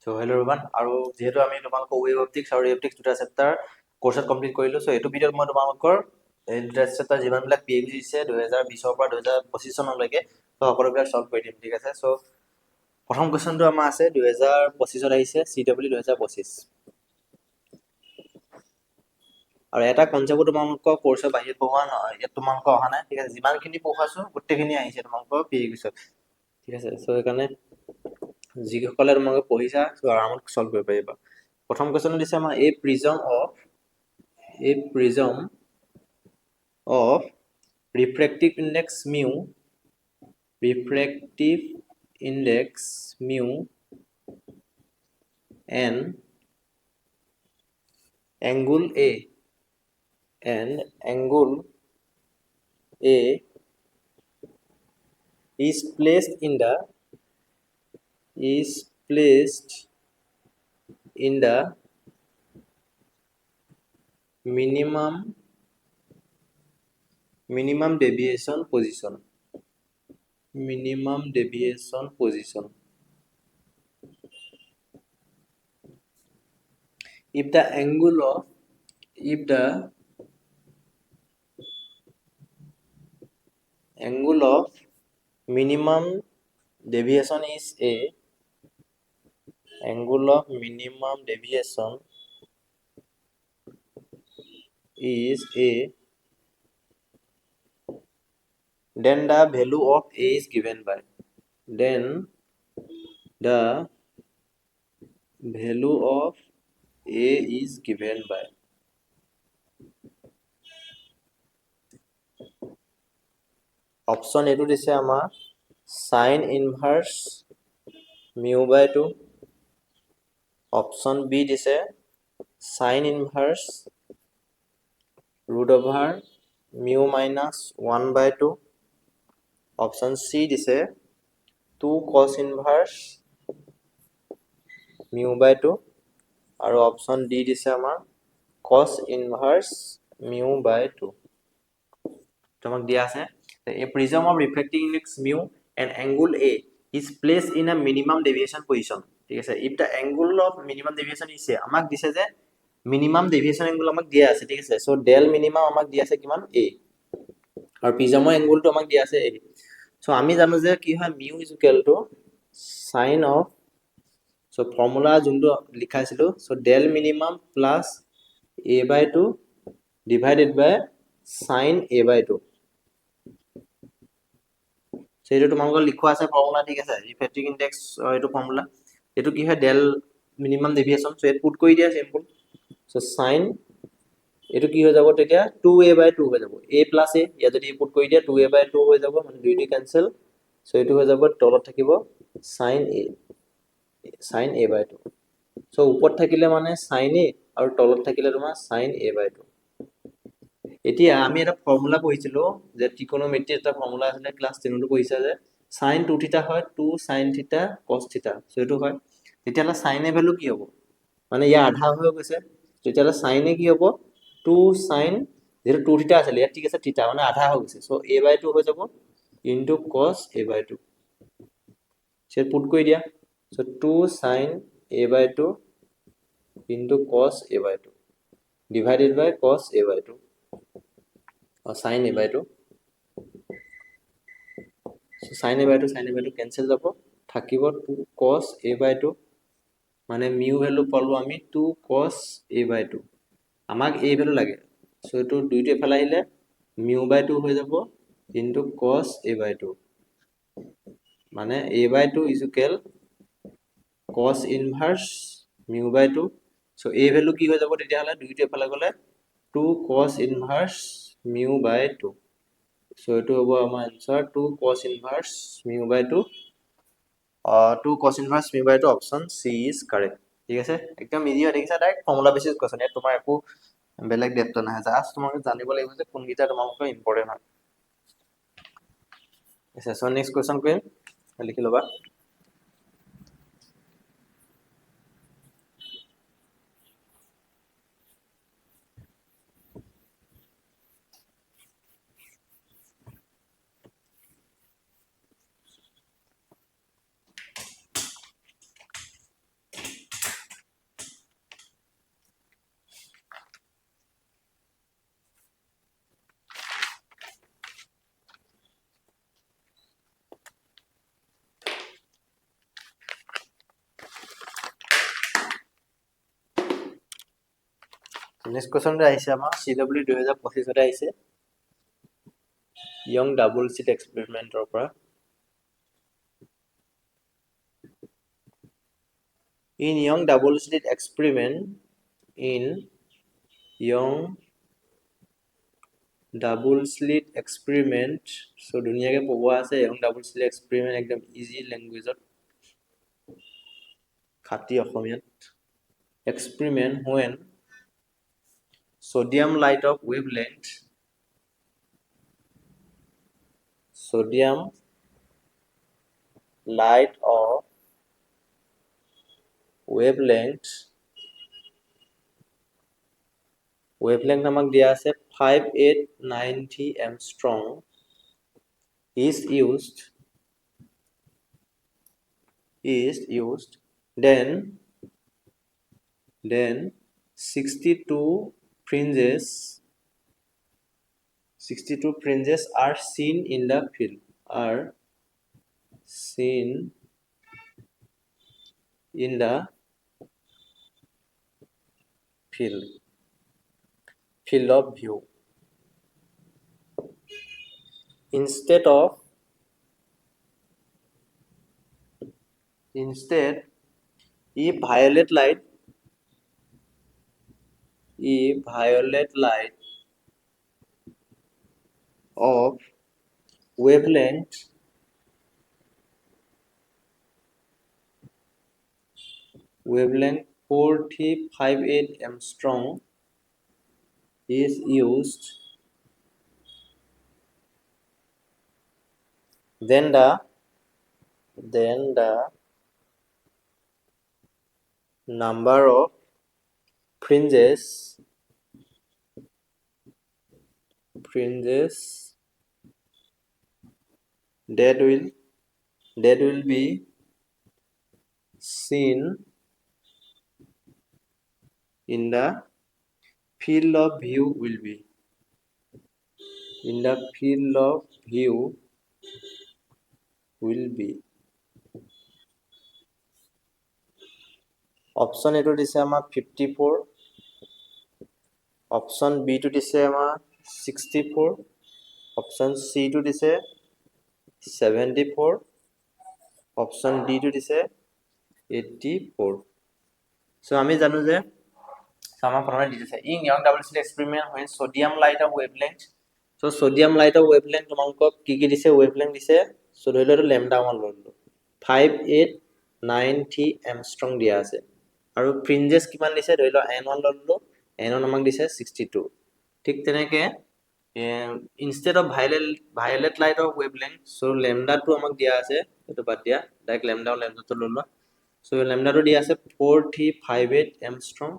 So hello everyone আৰু যেহেতু আমি তোমালোকৰ ৱেব অপটিক্স আৰু ৰিঅপটিক্স দুটা চেপ্টাৰ কোৰ্সত কমপ্লিট কৰিলো সো এইটো ভিডিঅ'ত মই তোমালোকৰ এই দুটা চেপ্টাৰ যিমানবিলাক পিএইচডি দিছে 2020 ৰ পৰা 2025 চনলৈকে সো সকলোবিলাক সলভ কৰি দিম ঠিক আছে সো প্ৰথম কোৱেশ্চনটো আমাৰ আছে 2025 ত আহিছে CW 2025 আৰু এটা কনসেপ্ট তোমালোকৰ কোৰ্সৰ বাহিৰত পঢ়োৱা নহয় ইয়াত তোমালোকৰ অহা নাই ঠিক আছে যিমানখিনি পঢ়াছো গোটেইখিনি আহিছে তোমালোকৰ পিএইচডিত ঠিক আছে সো এখানে যিসকলে তোমালোকে পঢ়িছা সো আৰামত সলভ কৰিব পাৰিবা প্ৰথম কোৱেশ্চন দিছে আমাৰ a prism of refractive index mu and angle a is placed in the minimum deviation position if the angle of minimum deviation is a then the value of a is given by option A to দিছে আমাৰ sin inverse mu by 2 option B দিছে sin inverse root over mu minus 1 by 2 option C দিছে 2 cos inverse mu by 2 আৰু option D দিছে আমাৰ cos inverse mu by 2 তোমাক দিয়া আছে a prism of refracting index mu and angle a is placed in a minimum deviation position ঠিক আছে if the angle of minimum deviation is a আমাক দিছে যে minimum deviation angle আমাক দিয়া আছে ঠিক আছে so del minimum আমাক দিয়া আছে কিমান a আৰু prism ৰ angle টো আমাক দিয়া আছে a so আমি জানো যে কি হয় mu is equal to sin of so formula যোনটো লিখাইছিলো so del minimum plus a by 2 divided by sin a by 2 so এটো তোমালোকৰ লিখোৱা আছে ফৰ্মুলা ঠিক আছে refractive index এটো ফৰ্মুলা এটো কি হয় del minimum deviation so at put কৰি দিয়া সিম্পল so sin এটো কি হৈ যাব তেতিয়া 2a by 2 হৈ যাব a plus a ইয়া যদি পুট কৰি দিয়া 2a by 2 হৈ যাব মানে দুইটি ক্যান্সেল so এটো হৈ যাব তলত থাকিব sin a by 2 so ওপৰত থাকিলে মানে sin a আৰু তলত থাকিলে তোমাৰ sin a by 2 এতিয়া আমি এটা ফৰ্মুলা পঢ়িছিলো যে ত্ৰিকোণমিতি এটা ফৰ্মুলা আছে ক্লাস 10 টো পঢ়িছা যে sin 2 θ হয় 2 sin θ cos θ সো এটো হয় তেতিয়ালে sin এ ভ্যালু কি হ'ব মানে ইয়া আধা হৈ গৈছে তেতিয়ালে sin এ কি হ'ব 2 sin যেটো 2 θ আছিল ইয়া ঠিক আছে θ মানে আধা হৈ গৈছে সো a by 2 হৈ যাব ইনটু cos a by 2 সে পুট কৰি দিয়া so 2 sin a by 2 into cos a by 2 divided by cos a by 2 or sin a by 2 so sin a by 2 cancel যাব থাকিব 2 cos a by 2 মানে mu value পালো আমি 2 cos a by 2 আমাক a value লাগে so এটো দুইটো এফালে আহিলে mu by 2 হৈ যাব ইনটু cos a by 2 মানে a by 2 is equal cos inverse mu by 2 so a value কি হৈ যাব তেতিয়া হলে দুইটো এফালে গলে 2 cos inverse mu by 2 so এটো হ'ব আমাৰ answer 2 cos inverse mu by 2 2 cos inverse mu by 2 option C is correct ঠিক আছে একদম ইজি হয় দেখিছা ডাইৰেক্ট ফৰ্মুলা বেसिस কোৱেশ্চন ইয়াত তোমাৰ একো বেলেগ ডেপ্থ নাই জাস্ট তোমাক জানিব লাগিব যে কোন গিটা তোমালোকৰ ইম্পৰ্টেন্ট হয় আছে সো নেক্সট কোৱেশ্চন কৰিম লিখি লবা নেক্সট কোৱেশ্যনটো আহিছে আমাৰ CW 2025 আহিছে ইয়ং ডাবল স্লিট এক্সপেৰিমেণ্টৰ পৰা in young double slit experiment in young double slit experiment so ধুনীয়াকে পঢ়োৱা আছে young double slit experiment একদম ইজি ল্যাঙ্গুৱেজত খাতি অসমীয়াত experiment when sodium light of wavelength wavelength আমাক দিয়া আছে 5890 angstrom is used then 62 fringes are seen in the field field of view instead if violet light of wavelength 458 angstrom is used then the number of fringes that will be seen in the field of view will be option A to দিছে আমাৰ 54 option B to দিছে আমাৰ 64 option C to দিছে 74 option D to দিছে 84 so আমি জানো যে আমাৰ প্ৰথমে দিছে in young double slit experiment when sodium light of wavelength so sodium light of wavelength তোমালোকক কি দিছে wavelength দিছে so ধৰি ললো lambda 1 ললো 5890 angstrom দিয়া আছে আৰু fringes কিমান দিছে ধৰি লও n1 ললো n1 আমাক দিছে 62 ঠিক তেনেকে instead of violet light of wavelength so lambda 2 আমাক দিয়া আছে এটো বাদ দিয়া ডাইৰেক্ট lambda 2 ললো so lambda 2 দিয়া আছে 4358 angstrom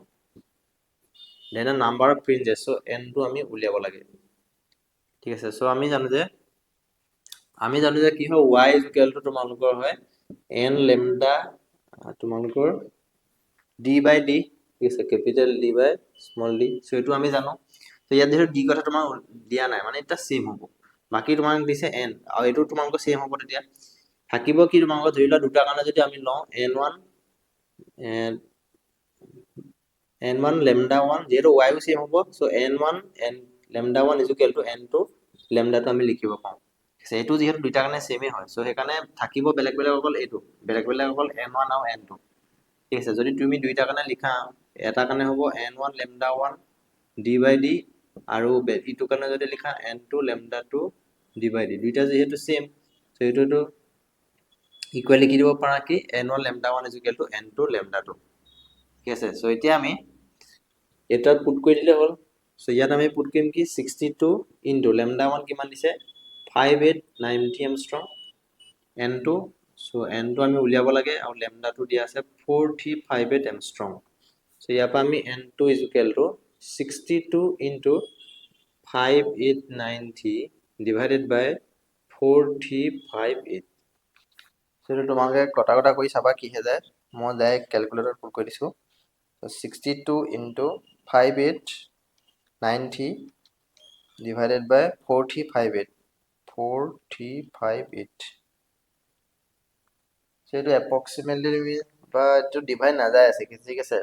then a number of fringes so n টো আমি উলিয়াব লাগে ঠিক আছে so আমি জানো যে কি হয় y = তোমালোকৰ হয় n lambda তোমালোকৰ d by d ঠিক আছে capital d by small d so এটো আমি জানো তো ইয়াত যেটো d কথা তোমাৰ দিয়া নাই মানে এটা সেম হ'ব বাকি তোমাক দিছে n আৰু এটো তোমালোকৰ সেম হ'ব তেতিয়া থাকিব কি তোমালোকৰ ধৰিলা দুটা কাৰণে যদি আমি লওঁ n1 and n1 lambda 1 যেটো y ও সেম হ'ব so n1 and lambda 1 = n2 lambda টো আমি লিখিব পাম সেইটো যেহেতু দুটা কাৰণে সেমে হয় so সেইকাৰণে থাকিব বেলেগ বেলেগ অকল এটো বেলেগ বেলেগ অকল n1 আৰু n2 ঠিক আছে যদি তুমি দুইটা কাৰণে লিখা এটা কাৰণে হ'ব n1 lambda 1 d by d আৰু ইটো কাৰণে যদি লিখা n2 lambda 2 d by d দুইটা যেহেতু সেম so এটো ইকুয়াল লিখি দিব পাৰা কি n1 lambda 1 = n2 lambda 2 ঠিক আছে so এতিয়া আমি এটা পুট কৰি দিলে হ'ল so ইয়াত আমি পুট কৰিম কি 62 into lambda 1 কিমান দিছে 5890 angstrom n2 so n2 আমি উলিয়াব লাগে আৰু lambda 2 দিয়া আছে 4358 angstrom so ইয়াৰ পৰা আমি n2 = 62 into 5890 divided by 4358 so তোমাকে কটা কৰি চাবা কি হৈ যায় মই ডাইৰেক্ট ক্যালকুলেটৰ পুট কৰি দিছো so 62 into 5890 divided by 4358 so এটো approximately বা এটো ডিভাইড না যায় আছে ঠিক আছে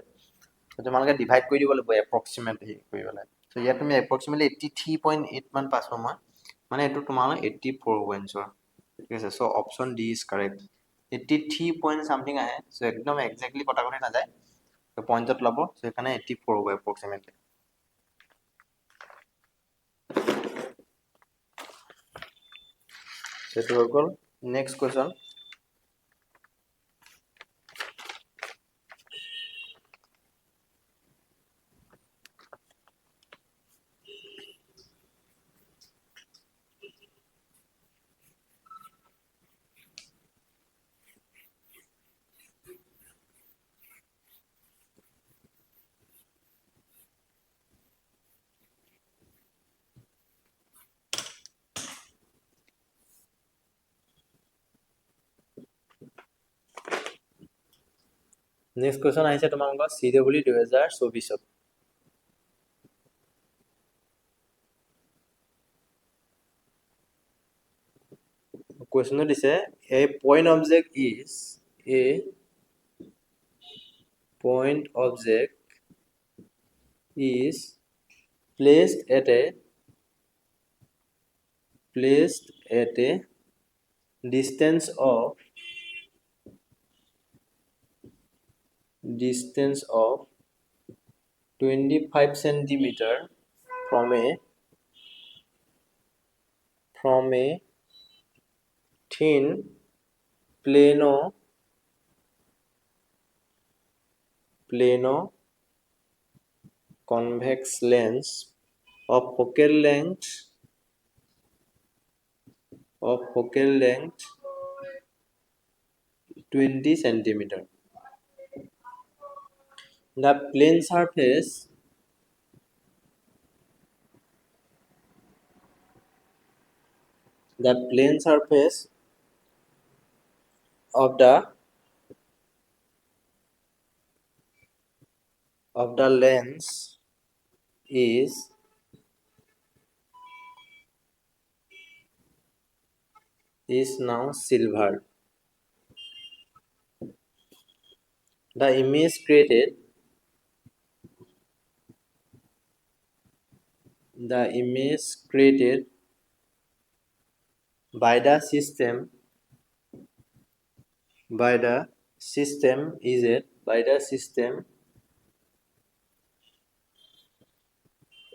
তোমালোকে ডিভাইড কৰি দিব লাগিব এপ্ৰক্সিমেটলি কৰি পেলাই সো ইয়াত তুমি এপ্ৰক্সিমেটলি 83.8 মান পাছো মই মানে এটো তোমালোক 84 হ'ব এনসাৰ ঠিক আছে so option D is correct 83 point something আহে সো একদম এক্স্যাক্টলি কটা করে না যায় তো পয়েন্টত লব সো এখানে 84 হ'ব এপ্ৰক্সিমেটলি সেটো হৈ গ'ল নেক্সট কোৱেশ্চন নেক্সট কোৱেশ্চন আহিছে তোমালোকৰ CW 2024 ত question দিছে a point object is placed at a distance of 25 centimeter from a thin plano convex lens of focal length 20 centimeter. The plane surface of the lens is now silver. The image created by the system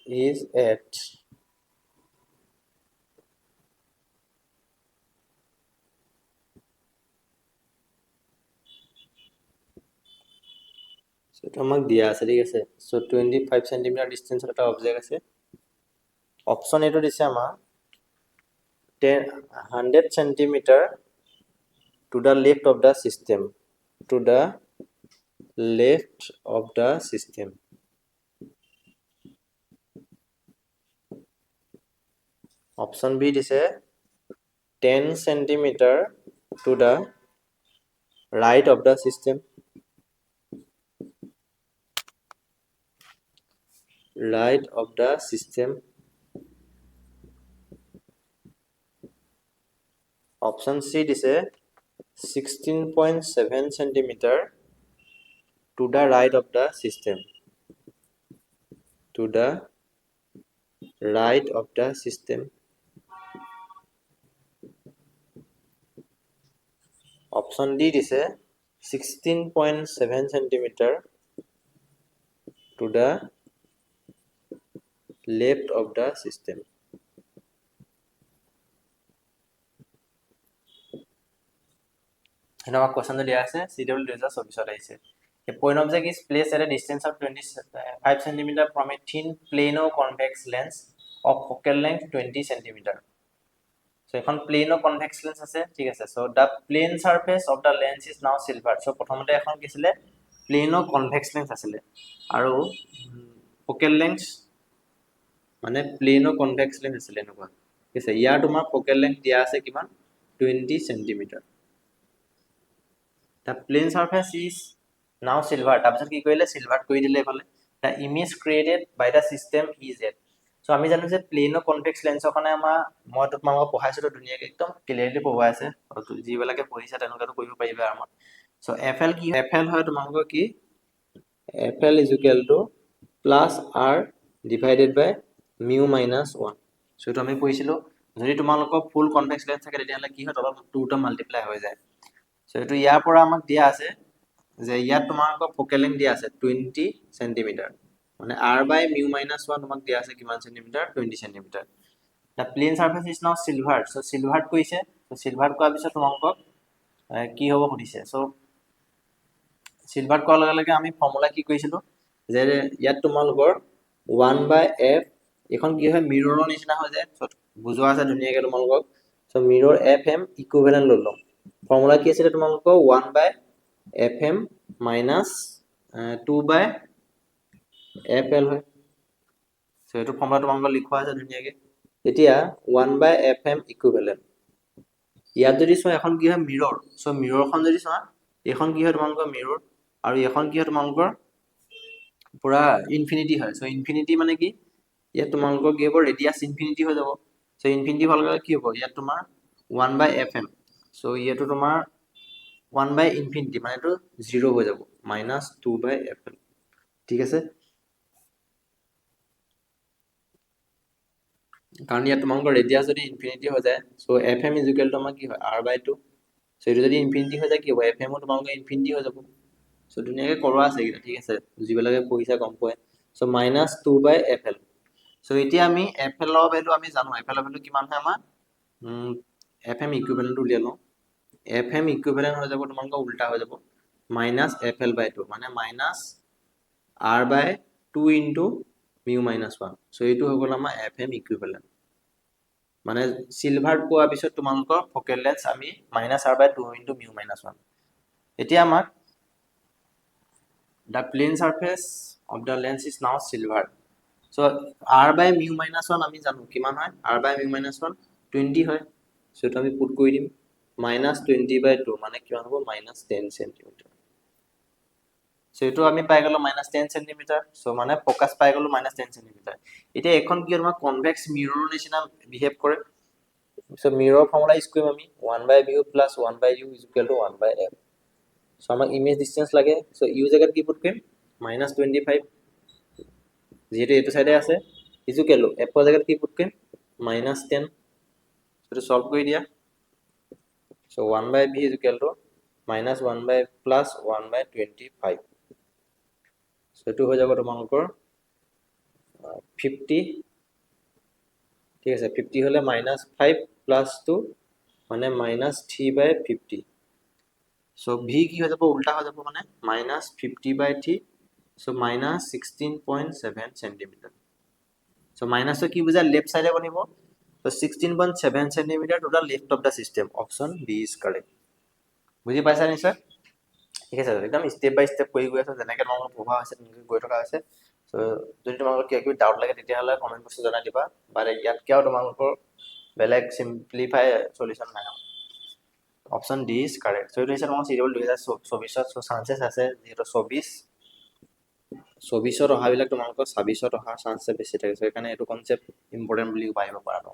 is at so to আমাক দিয়া আছে ঠিক আছে so 25 cm distance এটা object আছে option এটো দিছে আমাৰ 100 cm to the left of the system option B দিছে 10 cm to the right of the system option C দিছে 16.7 cm to the right of the system option D দিছে 16.7 cm to the left of the system Now our question দিয়া আছে CW 2024 আহিছে A point object is placed at a distance of 25 cm from a thin plano convex lens of focal length 20 cm so এখন plano convex lens আছে ঠিক আছে so the plane surface of the lens is now silver so প্ৰথমতে এখন কি ছিলে plano convex lens আছিলে আৰু focal length মানে plano convex lens আছিলে এনেকুৱা ঠিক আছে ইয়াৰ তোমাৰ focal length দিয়া আছে কিমান 20 cm The plane surface is now silver. তাৰপিছত কি কৰিলে silver কৰি দিলে এফালে the image created by the system is at so আমি জানো যে plano convex lens কাৰণে আমাৰ মই তোমাক পঢ়াইছো তো ধুনীয়াকৈ একদম ক্লিয়াৰলি পঢ়াই আছে আৰু যিবিলাকে পঢ়িছে তেনেকুৱাটো কৰিব পাৰিবা আমাৰ so FL কি FL হয় তোমালোকৰ কি FL is equal to plus R divided by mu minus 1. So এইটো আমি কৈছিলো যদি তোমালোকৰ ফুল কনভেক্স লেন্স থাকে তেতিয়াহলে কি হয় তলত 2 টা মাল্টিপ্লাই হৈ যায় সো এইটো ইয়াৰ পৰা আমাক দিয়া আছে যে ইয়াত তোমালোকৰ ফোকেল লেন্থ দিয়া আছে 20 সেন্টিমিটাৰ মানে R by mu minus 1 তোমাক দিয়া আছে কিমান centimetre 20 centimetre the plane surface is now silver so silver কৈছে so silver কোৱা পিছত তোমালোকক কি হ'ব সুধিছে সো silver কোৱাৰ লগে লগে আমি ফৰ্মুলা কি কৈছিলো যে ইয়াত তোমালোকৰ 1 by f এখন কি হয় মিৰৰৰ নিচিনা হৈ যায় বুজোৱা আছে ধুনীয়াকৈ তোমালোকক সো মিৰৰ fm ইকুইভ্যালেন্ট ললো ফৰ্মুলা কি আছিল তোমালোকৰ 1 by fm minus 2 by fl হয় সো এটো ফৰ্মুলা তোমালোকক লিখোৱা আছে ধুনীয়াকৈ এতিয়া 1 by fm ইকুইভ্যালেন্ট ইয়াত যদি চোৱা এখন কি হয় মিৰৰ সো মিৰৰখন যদি চোৱা এখন কি হয় তোমালোকৰ মিৰৰ আৰু এখন কি হয় তোমালোকৰ পুৰা ইনফিনিটি হয় সো ইনফিনিটি মানে কি ইয়াত তোমালোকৰ কি হ'ব ৰেডিয়াস ইনফিনিটি হৈ যাব সো ইনফিনিটি হল গলে কি হ'ব ইয়াত তোমাৰ 1 by fm সো ইয়াটো তোমাৰ 1 by infinity মানে তো 0 হৈ যাব -2 by fl ঠিক আছে কাৰণ ইয়াত তোমালোকৰ ৰেডিয়াস যদি ইনফিনিটি হৈ যায় সো fm = আমাৰ কি হয় r/2 সো এইটো যদি ইনফিনিটি হৈ যায় কি হ'ব fm ও তোমালোকৰ ইনফিনিটি হৈ যাব সো ধুনীয়াকৈ কৰোৱা আছে এটা ঠিক আছে বুজিবলৈকে পঢ়িছা গম পোৱা সো -2 by fl সো এতিয়া আমি fl ৰ ভ্যালু আমি জানো fl ৰ ভ্যালু কিমান হয় আমাৰ fm ইকুইভ্যালেন্ট উলিয়াই লওঁ fm ইকুইভ্যালেন্ট হৈ যাব তোমালোকৰ উল্টা হৈ যাব -fl/2 মানে -r/2 into mu minus 1 so এইটো হৈ গ'ল আমাৰ fm ইকুইভ্যালেন্ট মানে সিলভাৰ পোৱা পিছত তোমালোকৰ ফোকেল লেন্থ আমি -r/2 into mu minus 1 এতিয়া আমাক the plane surface of the lens is now silver so r by mu minus 1 আমি জানো কিমান হয় r by mu minus 1 20 হয় সো এটা আমি পুট কৰি দিম -20/2 মানে কিমান হ'ব -10 cm সো এটো আমি পাই গলো -10 cm সো মানে ফোকাস পাই গলো -10 cm এতিয়া এখন কি আমাৰ কনভেক্স মিৰৰৰ নিচিনা বিহেভ কৰে সো মিৰৰৰ ফৰ্মুলা ইউজ কৰিম আমি 1/mu plus 1/u is equal to 1/f so আমাক ইমেজ ডিসটেন্স লাগে সো ইউ জায়গাত কি পুট কৰিম -25 যেহেতু এটো সাইডে আছে ইজ ইকুয়াল টু f জায়গাত কি পুট কৰিম -10 সো সলভ কৰি দিয়া so 1/b is equal to -1 by plus 1/25 so এটো হৈ যাব তোমালোকৰ 50 ঠিক আছে 50 হলে -5 plus 2 মানে -3/50 সো v কি হৈ যাব উল্টা হৈ যাব মানে -50/3 সো -16.7 cm সো মাইনাস কি বুঝা লেফট সাইডে বনিব so 16.7 cm to the left of the system option b is correct বুজি পাইছা নি স্যার ঠিক আছে একদম স্টেপ বাই স্টেপ কৰি গৈ আছে যেনেকৈ তোমালোকৰ পঢ়া হৈছে তেনেকৈ গৈ থকা আছে সো যদি তোমালোকৰ কিবা কিবি ডাউট লাগে তেতিয়াহলে কমেন্ট বক্সত জনাই দিবা বাৰে ইয়াত কিয় তোমালোকৰ বেলেগ সিম্পলিফাই সলিউশন নাই option D is correct so এইটো হৈছে তোমাৰ সিৰিয়েল 2024 সো চান্সেছ আছে যেহেতু 24 অহা বিলাক তোমালোকৰ 26 অহা চান্স বেছি থাকে সেইকাৰণে এইটো কনসেপ্ট ইম্পৰ্টেন্ট বুলি ভাবিব পাৰা ন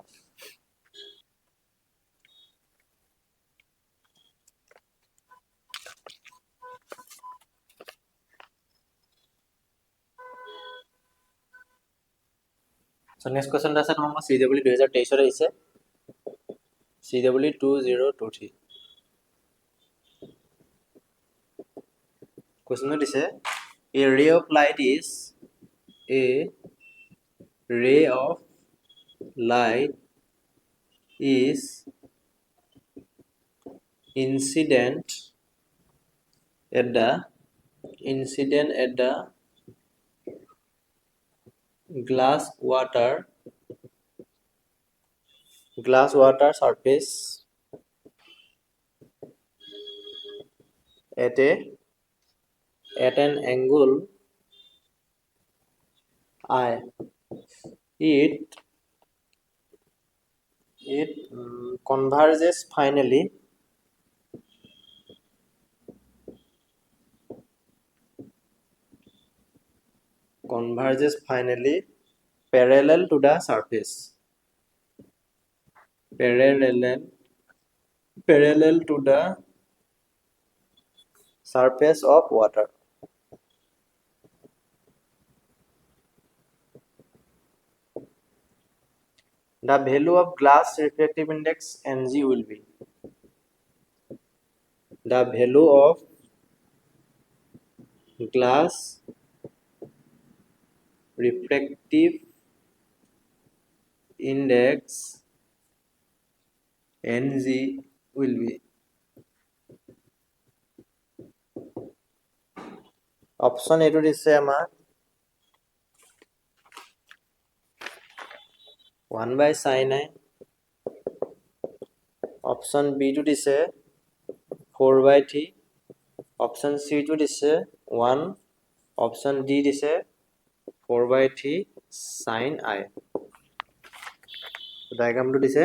So next question আছে তোমালোকৰ CW 2023 ৰ আহিছে CW 2023 question দিছে a ray of light is incident at the glass water surface at an angle I. It converges finally parallel to the surface. Parallel to the surface of water. The value of glass refractive index Ng will be. The value of glass refractive index Ng will be. Option A to দিছে আমাৰ 1 by sin I. Option B to দিছে 4 by 3. Option C to দিছে 1. Option D দিছে 4 by 3 sin I. Diagram to দিছে.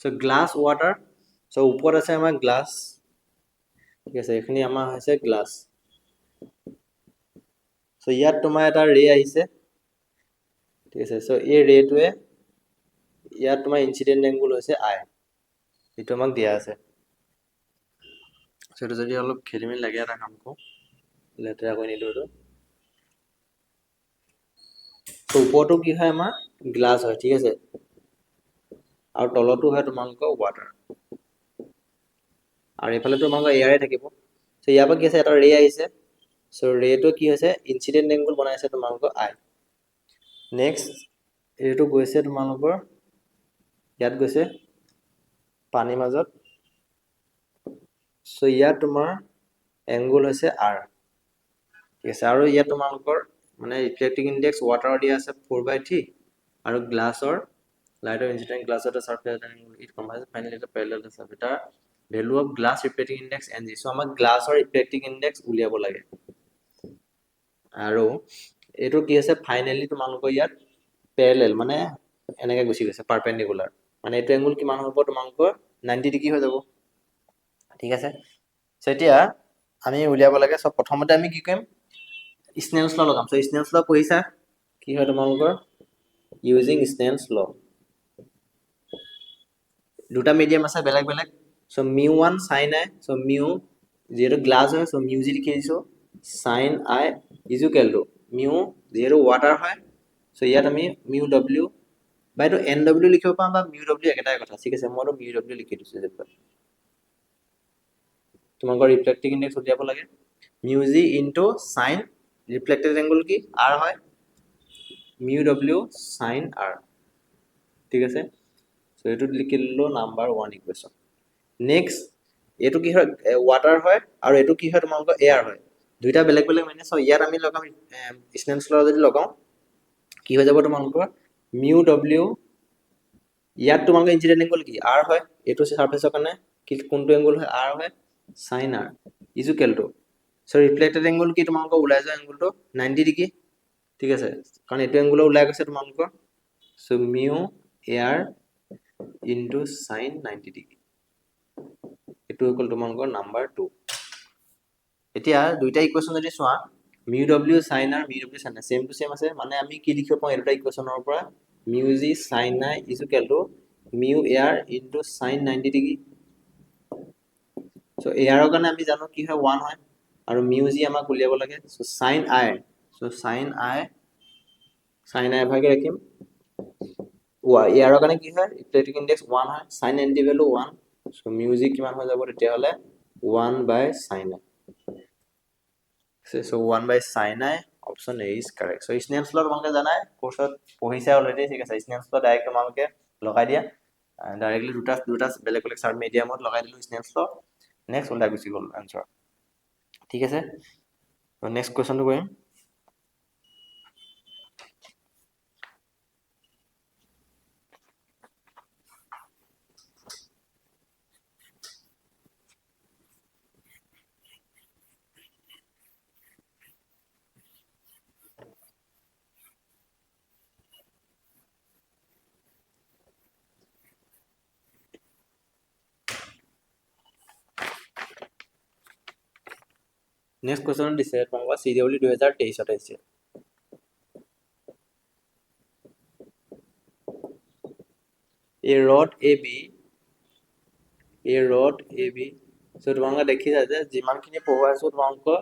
So glass water. So উপৰত আছে আমাৰ glass. ঠিক আছে, এখিনি আমাৰ হৈছে glass. So ইয়াত তোমাৰ এটা ৰে আহিছে. ঠিক আছে, so এই ৰেটোৱে ইয়াত তোমাৰ ইনসিডেন্ট এংগল হৈছে I. এটো আমাক দিয়া আছে. So এটো যদি অলপ খেলিমেলি লাগে এটা কাম কৰো, লেতেৰা কৰি নিদিও এটো। তো উপৰটো কি হয় আমাৰ গ্লাস হয়, ঠিক আছে, আৰু তলটো হয় তোমালোকৰ ওয়াটাৰ, আৰু এফালে তোমালোকৰ এয়াৰে থাকিব। সো ইয়াৰ পৰা কি আছে, এটা ৰে আহিছে। সো ৰেটো কি হৈছে, ইনসিডেন্ট এংগল বনাইছে তোমালোকৰ I। নেক্সট ৰেটো গৈছে তোমালোকৰ ইয়াত গৈছে পানীৰ মাজত। সো ইয়াত তোমাৰ এংগল হৈছে R, ঠিক আছে, আৰু ইয়াত তোমালোকৰ মানে ৰিফ্লেক্টিং ইনডেক্স ওয়াটাৰ দিয়া আছে 4/3, আৰু গ্লাছৰ লাইটৰ ইনসিডেন্ট গ্লাছৰ surface angle it combines finally এটা প্যাৰালাল সাৰফেস। এটা value of glass reflecting index Ng। So আমাক গ্লাছৰ ৰিফ্লেক্টিং ইনডেক্স উলিয়াব লাগে, আৰু এটো কি আছে ফাইনালি তোমালোকৰ ইয়াত প্যাৰালাল মানে এনেকে গুছি গৈছে পাৰপেন্ডিকুলাৰ, মানে এটো এংগল কিমান হ'ব তোমালোকৰ 90 ডিগ্ৰী হৈ যাব, ঠিক আছে। সো এতিয়া আমি উলিয়াব লাগে। সব প্ৰথমতে আমি কি কৰিম, স্নেলছ ল লগাম। সো স্নেলছ ল পঢ়িছা, কি হয় তোমালোকৰ ইউজিং স্নেলছ ল। দুটা মিডিয়াম আছে বেলেগ বেলেগ। So μ1 sin I, so mu যেহেতু গ্লাস হয়, সো মিউ জি লিখি দিছো, sin I is equal to mu যেহেতু ওয়াটার হয়, সো ইয়াত আমি মিউ ডব্লিউ বা এইটো এন ডব্লিউ লিখিব পাম, বা মিউ ডব্লিউ একেটাই কথা, ঠিক আছে, মইতো মিউ ডব্লিউ লিখি দিছো। যেটা তোমালোকৰ ৰিফ্লেক্টিং ইনডেক্স উলিয়াব লাগে, mu G into sin reflected angle কি R হয়, মিউ ডব্লিউ sin R, ঠিক আছে। সো এটো লিখি দিলো নাম্বার 1 ইকুয়েশন। নেক্সট এটো কি হয়, ওয়াটার হয়, আৰু এটো কি হয় তোমালোকৰ এয়ার হয়, দুইটা বেলেগ বেলেগ মানে। সো ইয়াত আমি লগাম স্নেলছ ল যদি লগাও কি হৈ যাব তোমালোকৰ মিউ ডব্লিউ, ইয়াত তোমালোকৰ ইনসিডেন্ট এঙ্গল কি R হয়, এটো সাৰফেসৰ কাৰণে কি কোনটো এঙ্গল হয় R হয়, sin R is equal two, so reflected angle কি তোমালোকৰ ওলাই যোৱা এঙ্গলটো 90 ডিগ্ৰী, ঠিক আছে, কাৰণ এটো এঙ্গল ওলাই গৈছে তোমালোকৰ। So mu air into sin 90 degree, এটো ইকুয়াল তোমালোকৰ নাম্বাৰ 2। এতিয়া দুইটা ইকুয়েশন যদি চোৱা, mu W sin R mu W sin R same to same আছে, মানে আমি কি লিখিব পাওঁ এই দুটা ইকুয়েশনৰ পৰা, mu g sin I is equal to mu air into sin 90 degree. So এয়াৰৰ কাৰণে আমি জানো কি হয় 1 হয়, আৰু মিউ জি আমাক উলিয়াব লাগে। So sin I, so sin I ভাগে ৰাখিম, এয়াৰৰ কাৰণে কি হয় ৰিফ্লেক্টিং ইনডেক্স 1 হয়, sin 90 value 1, so mu G কিমান হৈ যাব তেতিয়া হলে 1 by sin I। So 1 by sin I, option A is correct. So স্নেলছ ল তোমালোকে জানাই কোর্সত পঢ়িছে অলৰেডি, ঠিক আছে। স্নেলছ ল ডাইৰেক্ট তোমালোকে লগাই দিয়া, ডাইৰেক্টলি দুটা বেলেগ বেলেগ সাব মিডিয়ামত লগাই দিলো স্নেলছ ল, নেক্সট ওলাই গুচি গ'ল আনসাৰ, ঠিক আছে। তো নেক্সট কোৱেশ্চনটো কৰিম। নেক্সট কোৱেশ্চন দিছে তোমালোকৰ CW 2023 আহিছে। A rod AB, সো তোমালোকে দেখিছা যে যিমানখিনি পঢ়ুৱাইছো তোমালোকৰ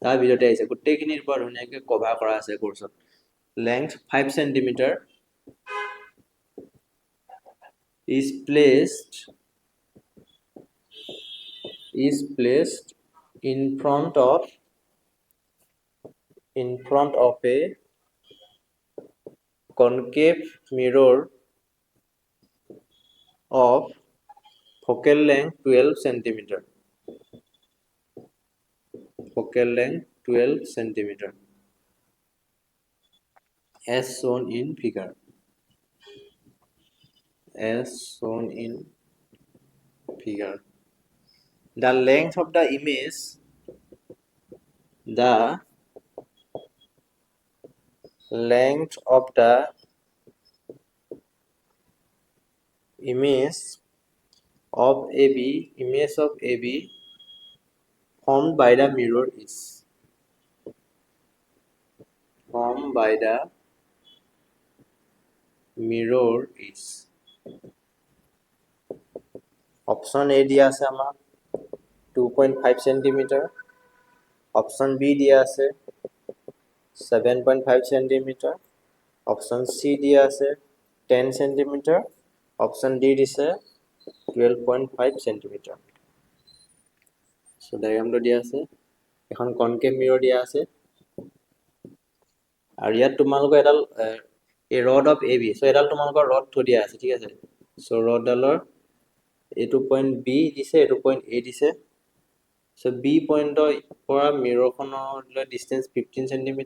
তাৰ ভিডিঅ'তে আহিছে, গোটেইখিনিৰ পৰা ধুনীয়াকৈ কভাৰ কৰা আছে কোৰ্সত। length 5 centimeter is placed in front of a concave mirror of focal length 12 centimeter. Focal length 12 centimeter as shown in figure. As shown in figure. The length of the image, the length of the image of AB formed by the mirror is option A দিয়া আছে আমাক 2.5 centimeter, option B দিয়া আছে 7.5 centimeter, option C দিয়া আছে 10 centimeter, option D দিছে 12.5 centimeter. So diagramটো দিয়া আছে, এখন concave mirror দিয়া আছে, আৰু ইয়াত তোমালোকৰ এডাল a rod of AB, so এডাল তোমালোকৰ rod থৈ দিয়া আছে, ঠিক আছে। so rod ডালৰ এইটো point B দিছে, এইটো point A দিছে। so B পইণ্টৰ পৰা মিৰৰখনৰ ডিসটেন্স 15 cm,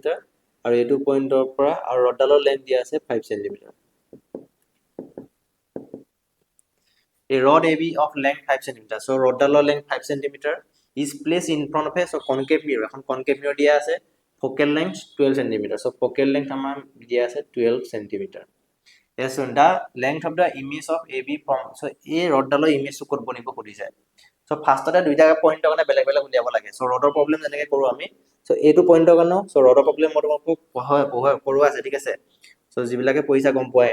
আৰু এইটো পইণ্টৰ পৰা আৰু ৰডডালৰ লেন্থ দিয়া আছে 5 cm. A rod AB of length 5 cm, so ৰডডালৰ length 5 cm is placed in front of a concave mirror, এখন concave mirror দিয়া আছে, focal length 12 cm, so focal length আমাৰ দিয়া আছে 12 cm. Yes, so the length of the image of AB from, so a ৰডডালৰ ইমেজটো ক'ত বনিব খুজিছে। so ফাৰ্ষ্টতে দুইটা পইণ্টৰ কাৰণে বেলেগ বেলেগ উলিয়াব লাগে। so ৰডৰ প্ৰবলেম যেনেকৈ কৰোঁ আমি, so এইটো পইণ্টৰ কাৰণেও, so ৰডৰ প্ৰবলেম মই তোমাক পঢ়োৱা আছে, ঠিক আছে। so যিবিলাকে পইচা গম পোৱাই,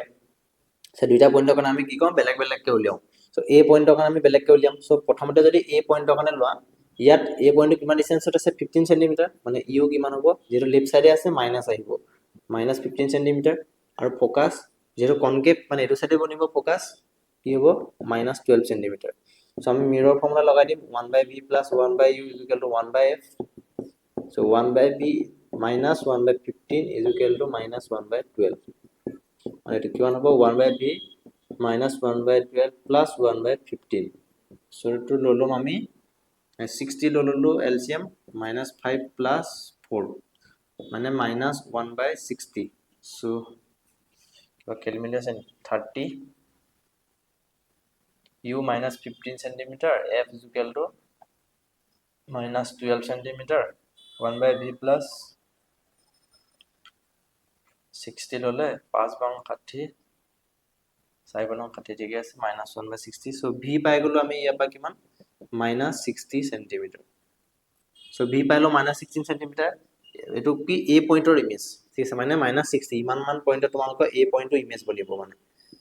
so দুইটা পইণ্টৰ কাৰণে আমি কি কম, বেলেগ বেলেগকৈ উলিয়াও। so এই পইণ্টৰ কাৰণে আমি বেলেগকৈ উলিয়াম। so প্ৰথমতে যদি এই পইণ্টৰ কাৰণে লোৱা, ইয়াত এই পইণ্টটো কিমান ডিষ্টেন্সত আছে, 15 cm, মানে ইউ কিমান হ'ব, যিহেতু লেফ্ট চাইডে আছে মাইনাছ আহিব, মাইনাছ 15 cm, আৰু ফ'কাছ যেহেতু কনকেভ, মানে এইটো সাইডে বনিব ফোকাস, কি হ'ব -12 cm. সো আমি মিরর ফর্মুলা লগাই দিম 1/b + 1/u = 1/f. So 1/b - 1/15 = -1/12. মানে এটা কিমান হ'ব, 1/b - 1/12 + 1/15. সো এটো ললম আমি 60 লললো এলসিএম, -5 + 4 মানে -1/60. So calculation 30 u minus 15 centimeter, f is equal to minus 12 centimeter, 1/b plus 60 ললে 5 বাং 60 4 বাং 60 ঠিক আছে, minus 1/60. so v পাই গলো আমি ইয়াৰ পৰা কিমান, minus 60 centimeter. so v পাইলো minus 16 centimeter, এটো কি a পইণ্টৰ ইমেজ, ঠিক আছে, মানে -60 ইমান মান পইণ্টত তোমালোকৰ a পইণ্টৰ ইমেজ বনিব, মানে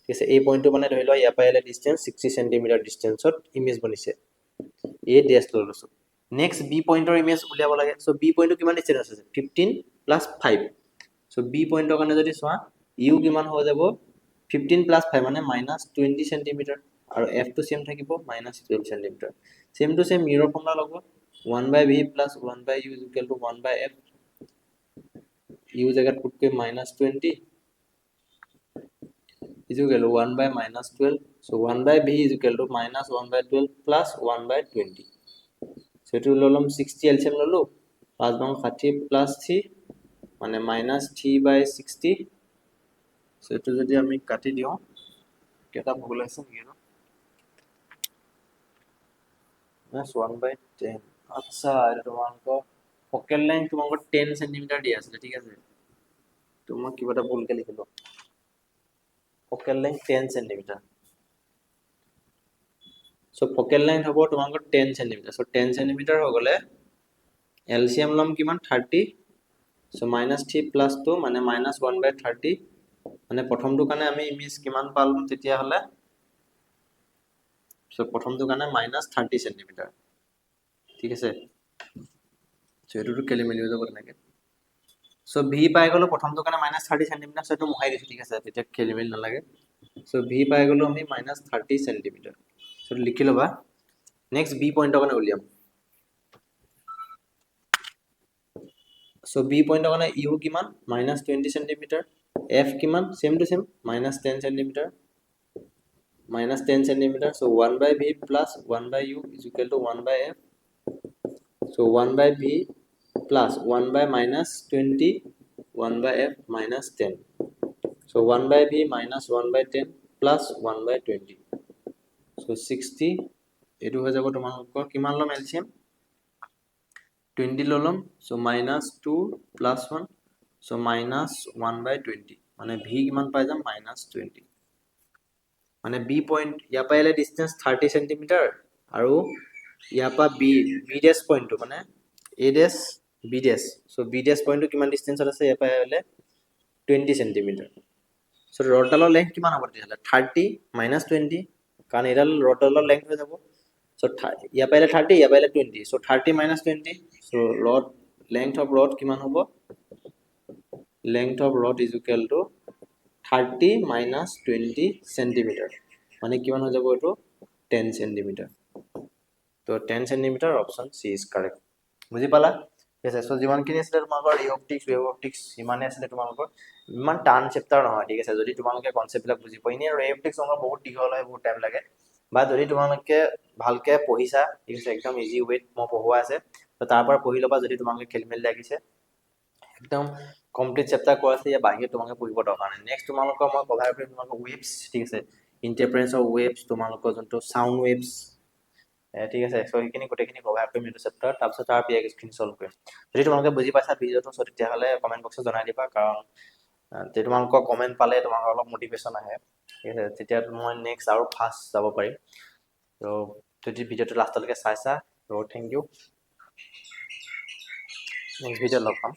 ঠিক আছে। এই পইণ্টটো মানে ধৰি লোৱা ইয়াৰ পৰা ইয়ালে ডিসটেন্স 60 cm ডিসটেন্সত ইমেজ বনিছে, a ড্যাশ লৈ লৈছো। নেক্সট b পইণ্টৰ ইমেজ উলিয়াব লাগে। সো b পইণ্টটো কিমান ডিসটেন্স আছে, 15 + 5। সো b পইণ্টৰ কাৰণে যদি চোৱা, u কিমান হৈ যাব, 15 + 5 মানে -20 cm, আৰু f টো সেম থাকিব -12 cm। Same to same মিৰৰ formula লগাব, 1/b + 1/u = 1/f, u জায়গাত পুটকৈ -20 is equal to 1/-12. so 1/b is equal to -1/12 plus 1/20. so এটো ললম 60 এলসিএম ললো, 5 বাং 60 plus 3 মানে -3/60. so এটো যদি আমি কাটি দিও, কেটা ভুল আছে নেকি, -1/10. আচ্ছা, এটা তোমালোকৰ ফকেল লাইন তোমালোকৰ 10 cm দিয়া আছে, ঠিক আছে। তোমাক কিবা এটা ভুলকে লিখিলো, focal length 10 cm. so focal length হ'ব তোমালোকৰ 10 cm. so 10 cm হৈ গলে LCM লম কিমান, 30. so -3 + 2 মানে -1/30, মানে প্ৰথমটো কাৰণে আমি ইমেজ কিমান পালো তেতিয়া হলে, so প্ৰথমটো কাৰণে -30 cm, ঠিক আছে। so এটোটো কেলি মিলি হৈ যাব তেনেকে। সো ভি পাই গ'লো প্ৰথমটো কাৰণে -30 সেন্টিমিটাৰ, সো এইটো মোহাই দিছো, ঠিক আছে, তেতিয়া খেলি মেলি নালাগে। সো ভি পাই গ'লো আমি -30 সেন্টিমিটাৰ, সো লিখি ল'বা। নেক্সট বি পইণ্টৰ কাৰণে উলিয়াম। সো বি পইণ্টৰ কাৰণে ইউ কিমান -20 সেন্টিমিটাৰ, এফ কিমান same to same -10 centimetre, -10 centimetre, so 1/v plus 1/u is equal to 1/f, so 1/v plus 1/-20 1/f -10, so 1/v minus 1/10 plus 1/20, so 60, এইটো হৈ যাব তোমালোকৰ কিমান ল'ম এলচিএম 20 ল'ম, so -2 plus 1, so -1/20, মানে v কিমান পাই যাম -20, মানে b পইণ্ট ইয়াৰ পৰা এলে ডিসটেন্স 30 সেন্টিমিটাৰ আৰু ইয়াৰ পৰা b ডেশ পইণ্টটো মানে a ডেশ b ডেশ, so b ডেশ পইণ্টটো কিমান ডিসটেন্সত আছে ইয়াৰ পৰা এলে 20 সেন্টিমিটাৰ, so ৰডডালৰ লেংথ কিমান হ'ব তেতিয়াহ'লে 30 -20, কাৰণ এডাল ৰডডালৰ লেংথ হৈ যাব, so ইয়াৰ পৰা এলে 30 ইয়াৰ পৰা এলে 20, so 30 -20, so rod length of rod কিমান হ'ব, length of rod is equal to 30 minus 20 centimetre, মানে কিমান হৈ যাব এইটো 10 সেন্টিমিটাৰ, তো 10 centimetre option C is correct. বুজি পালা? ঠিক আছে, সো যিমানখিনি আছিলে তোমালোকৰ ৰে অপটিক্স ৱেভ অপটিক্স ইমানে আছিলে তোমালোকৰ, ইমান টান চেপ্টাৰ নহয়, ঠিক আছে, যদি তোমালোকে কনচেপ্টবিলাক বুজি পোৱা। এনেই ৰে অপটিক্স তোমালোকৰ বহুত দীঘল হয়, বহুত টাইম লাগে, বা যদি তোমালোকে ভালকে পঢ়িছা, ঠিক আছে, একদম ইজি ৱেত মই পঢ়োৱা আছে, তো তাৰ পৰা পঢ়ি ল'বা। যদি তোমালোকে খেলি মেলি লাগিছে, একদম কমপ্লিট চেপ্টাৰ কোৱা আছে, ইয়াৰ বাহিৰে তোমালোকে পঢ়িব দৰকাৰ নাই। নেক্সট তোমালোকৰ মই কভাৰ কৰিম তোমালোকৰ ৱেভছ, ঠিক আছে, ইণ্টাৰফাৰেঞ্চ অফ ৱেভছ, তোমালোকৰ যোনটো চাউণ্ড ৱেভছ, ঠিক আছে, সো সেইখিনি গোটেইখিনি কভাৰ কৰিম এইটো চেপ্টাৰ, তাৰপিছত তাৰ পিছখিনি সলভ কৰিম। যদি তোমালোকে বুজি পাইছা ভিডিঅ'টো, সো তেতিয়াহ'লে কমেণ্ট বক্সত জনাই দিবা, কাৰণ তোমালোকৰ কমেণ্ট পালে তোমালোকৰ অলপ মটিভেশ্যন আহে, ঠিক আছে, তেতিয়া মই নেক্সট আৰু ফাষ্ট যাব পাৰিম। তো যদি ভিডিঅ'টো লাষ্টলৈকে চাইছা, তো থেংক ইউ, নেক্সট ভিডিঅ'ত লগ পাম।